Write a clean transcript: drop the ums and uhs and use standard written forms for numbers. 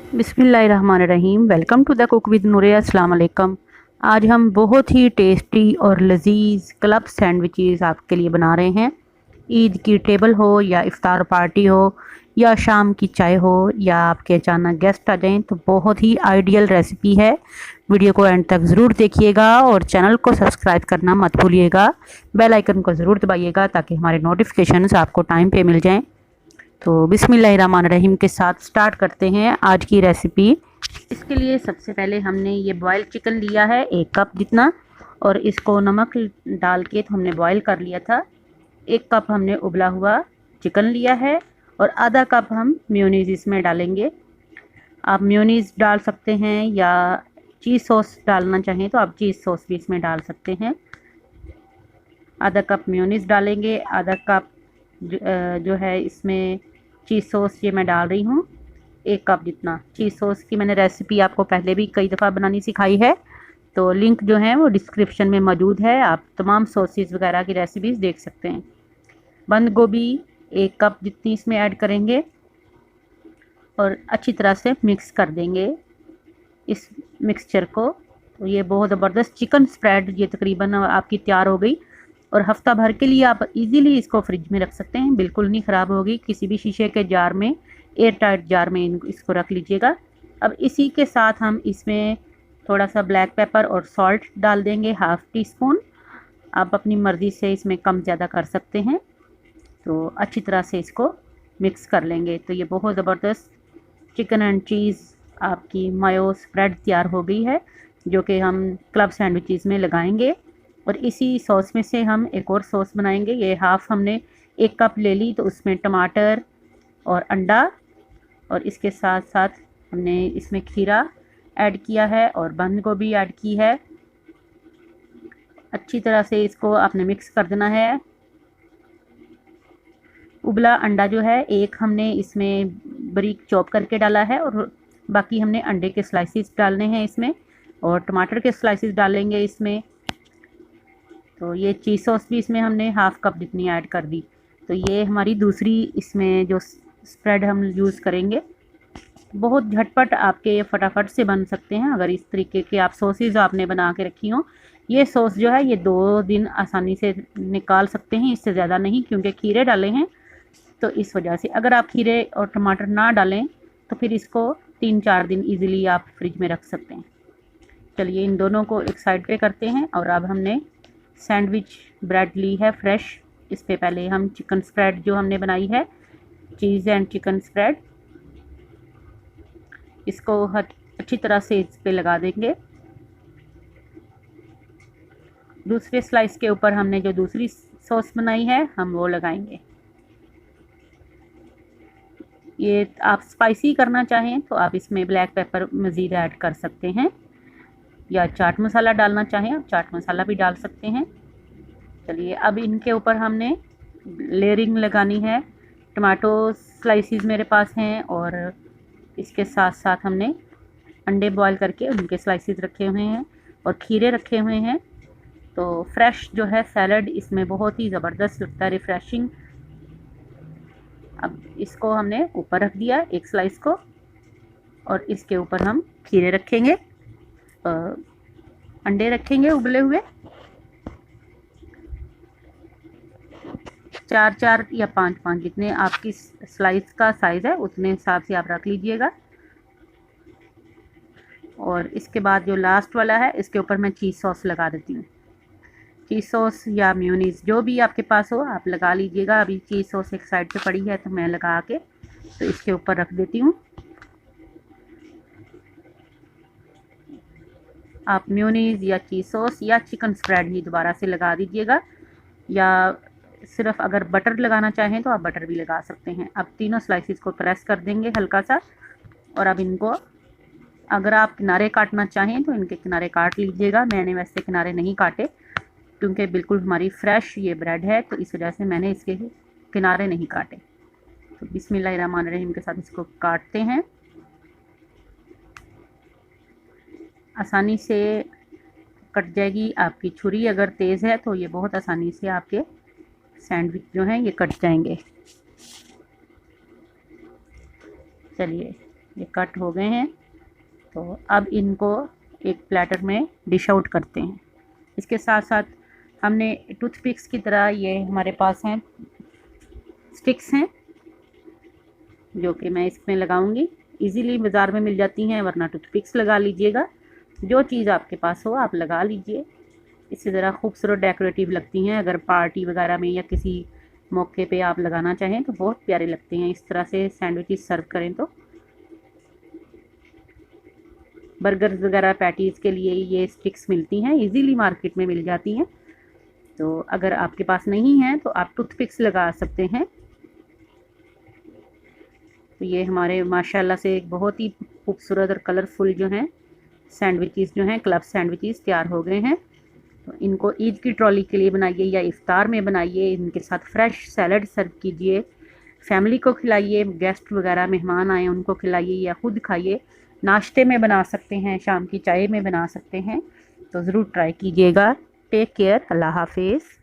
बिस्मिल्लाहिर्रहमानिर्रहीम। Welcome to the cook with Noore. अस्सलाम वालेकुम। आज हम बहुत ही टेस्टी और लजीज क्लब सैंडविचेस आपके लिए बना रहे हैं। ईद की टेबल हो या इफ्तार पार्टी हो या शाम की चाय हो या आपके अचानक गेस्ट आ जाएं तो बहुत ही आइडियल रेसिपी है। वीडियो को एंड तक ज़रूर देखिएगा और चैनल को सब्सक्राइब करना मत भूलिएगा। बेल आइकन को ज़रूर दबाइएगा ताकि हमारे नोटिफिकेशंस आपको टाइम पे मिल जाएं। तो बिस्मिल्लाहिर्रहमानिर्रहीम के साथ स्टार्ट करते हैं आज की रेसिपी। इसके लिए सबसे पहले हमने ये बॉयल चिकन लिया है 1 कप जितना, और इसको नमक डाल के तो हमने बॉयल कर लिया था। 1 कप हमने उबला हुआ चिकन लिया है और आधा कप हम मेयोनीज़ इसमें डालेंगे। आप मेयोनीज़ डाल सकते हैं या चीज़ सॉस डालना चाहें तो आप चीज़ सॉस भी इसमें डाल सकते हैं। आधा कप मेयोनीज़ डालेंगे, आधा कप जो है इसमें चीज़ सॉस ये मैं डाल रही हूँ 1 कप जितना। चीज़ सॉस की मैंने रेसिपी आपको पहले भी कई दफ़ा बनानी सिखाई है, तो लिंक जो है वो डिस्क्रिप्शन में मौजूद है। आप तमाम सॉसेस वगैरह की रेसिपीज़ देख सकते हैं। बंद गोभी 1 कप जितनी इसमें ऐड करेंगे और अच्छी तरह से मिक्स कर देंगे इस मिक्सचर को। तो ये बहुत ज़बरदस्त चिकन स्प्रेड ये तकरीबन आपकी तैयार हो गई और हफ्ता भर के लिए आप इजीली इसको फ्रिज में रख सकते हैं, बिल्कुल नहीं ख़राब होगी। किसी भी शीशे के जार में, एयर टाइट जार में इसको रख लीजिएगा। अब इसी के साथ हम इसमें थोड़ा सा ब्लैक पेपर और सॉल्ट डाल देंगे, 1/2 टीस्पून। आप अपनी मर्ज़ी से इसमें कम ज़्यादा कर सकते हैं। तो अच्छी तरह से इसको मिक्स कर लेंगे। तो ये बहुत ज़बरदस्त चिकन एंड चीज़ आपकी मायो स्प्रेड तैयार हो गई है, जो कि हम क्लब सैंडविचेस में लगाएंगे। और इसी सॉस में से हम एक और सॉस बनाएंगे। ये हाफ़ हमने 1 कप ले ली, तो उसमें टमाटर और अंडा और इसके साथ साथ हमने इसमें खीरा ऐड किया है और बंद गोभी ऐड की है। अच्छी तरह से इसको आपने मिक्स कर देना है। उबला अंडा जो है एक हमने इसमें बारीक चॉप करके डाला है और बाकी हमने अंडे के स्लाइसिस डालने हैं इसमें, और टमाटर के स्लाइसिस डालेंगे इसमें। तो ये चीज़ सॉस भी इसमें हमने 1/2 कप जितनी ऐड कर दी। तो ये हमारी दूसरी इसमें जो स्प्रेड हम यूज़ करेंगे। बहुत झटपट आपके फटाफट से बन सकते हैं अगर इस तरीके के आप सॉसेज आपने बना के रखी हों। ये सॉस जो है ये 2 दिन आसानी से निकाल सकते हैं, इससे ज़्यादा नहीं, क्योंकि खीरे डाले हैं। तो इस वजह से अगर आप खीरे और टमाटर ना डालें तो फिर इसको 3-4 दिन ईज़िली आप फ्रिज में रख सकते हैं। चलिए इन दोनों को एक साइड पे करते हैं। और अब हमने सैंडविच ब्रेड ली है फ्रेश। इस पे पहले हम चिकन स्प्रेड जो हमने बनाई है, चीज़ एंड चिकन स्प्रेड, इसको अच्छी तरह से इस पे लगा देंगे। दूसरे स्लाइस के ऊपर हमने जो दूसरी सॉस बनाई है हम वो लगाएंगे। ये आप स्पाइसी करना चाहें तो आप इसमें ब्लैक पेपर मज़ीद ऐड कर सकते हैं, या चाट मसाला डालना चाहें आप चाट मसाला भी डाल सकते हैं। चलिए अब इनके ऊपर हमने लेयरिंग लगानी है। टमाटो स्लाइसिस मेरे पास हैं और इसके साथ साथ हमने अंडे बॉईल करके उनके स्लाइसिस रखे हुए हैं और खीरे रखे हुए हैं। तो फ्रेश जो है सैलड इसमें बहुत ही ज़बरदस्त लगता है, रिफ़्रेशिंग। अब इसको हमने ऊपर रख दिया एक स्लाइस को, और इसके ऊपर हम खीरे रखेंगे, अंडे रखेंगे उबले हुए। 4-4 या 5-5 जितने आपकी स्लाइस का साइज़ है उतने हिसाब से आप रख लीजिएगा। और इसके बाद जो लास्ट वाला है इसके ऊपर मैं चीज़ सॉस लगा देती हूँ। चीज़ सॉस या मेयोनीज़ जो भी आपके पास हो आप लगा लीजिएगा। अभी चीज़ सॉस एक साइड पे पड़ी है तो मैं लगा के तो इसके ऊपर रख देती हूँ। आप मेयोनीज़ या चीज़ सॉस या चिकन स्प्रेड ही दोबारा से लगा दीजिएगा, या सिर्फ अगर बटर लगाना चाहें तो आप बटर भी लगा सकते हैं। अब तीनों स्लाइसिस को प्रेस कर देंगे हल्का सा, और अब इनको अगर आप किनारे काटना चाहें तो इनके किनारे काट लीजिएगा। मैंने वैसे किनारे नहीं काटे क्योंकि बिल्कुल हमारी फ्रेश ये ब्रेड है, तो इस वजह से मैंने इसके किनारे नहीं काटे। तो बिस्मिल्लाहिर्रहमानिर्रहीम के साथ इसको काटते हैं। आसानी से कट जाएगी आपकी छुरी, अगर तेज़ है तो ये बहुत आसानी से आपके सैंडविच जो हैं ये कट जाएंगे। चलिए ये कट हो गए हैं। तो अब इनको एक प्लेटर में डिश आउट करते हैं। इसके साथ साथ हमने टूथपिक्स की तरह ये हमारे पास हैं स्टिक्स हैं, जो कि मैं इसमें लगाऊंगी। इजीली बाज़ार में मिल जाती हैं, वरना टूथपिक्स लगा लीजिएगा। जो चीज़ आपके पास हो आप लगा लीजिए। इससे ज़रा खूबसूरत डेकोरेटिव लगती हैं। अगर पार्टी वगैरह में या किसी मौके पे आप लगाना चाहें तो बहुत प्यारे लगते हैं। इस तरह से सैंडविचेस सर्व करें तो बर्गर वगैरह पैटीज़ के लिए ये स्टिक्स मिलती हैं, इजीली मार्केट में मिल जाती हैं। तो अगर आपके पास नहीं है तो आप टूथपिक्स लगा सकते हैं। तो ये हमारे माशाल्लाह से एक बहुत ही खूबसूरत और कलरफुल जो हैं सैंडविचेस जो हैं क्लब सैंडविचेस तैयार हो गए हैं। तो इनको ईद की ट्रॉली के लिए बनाइए या इफ्तार में बनाइए। इनके साथ फ्रेश सैलड सर्व कीजिए, फैमिली को खिलाइए, गेस्ट वगैरह मेहमान आए उनको खिलाइए या खुद खाइए। नाश्ते में बना सकते हैं, शाम की चाय में बना सकते हैं। तो ज़रूर ट्राई कीजिएगा। टेक केयर, अल्लाह हाफिज़।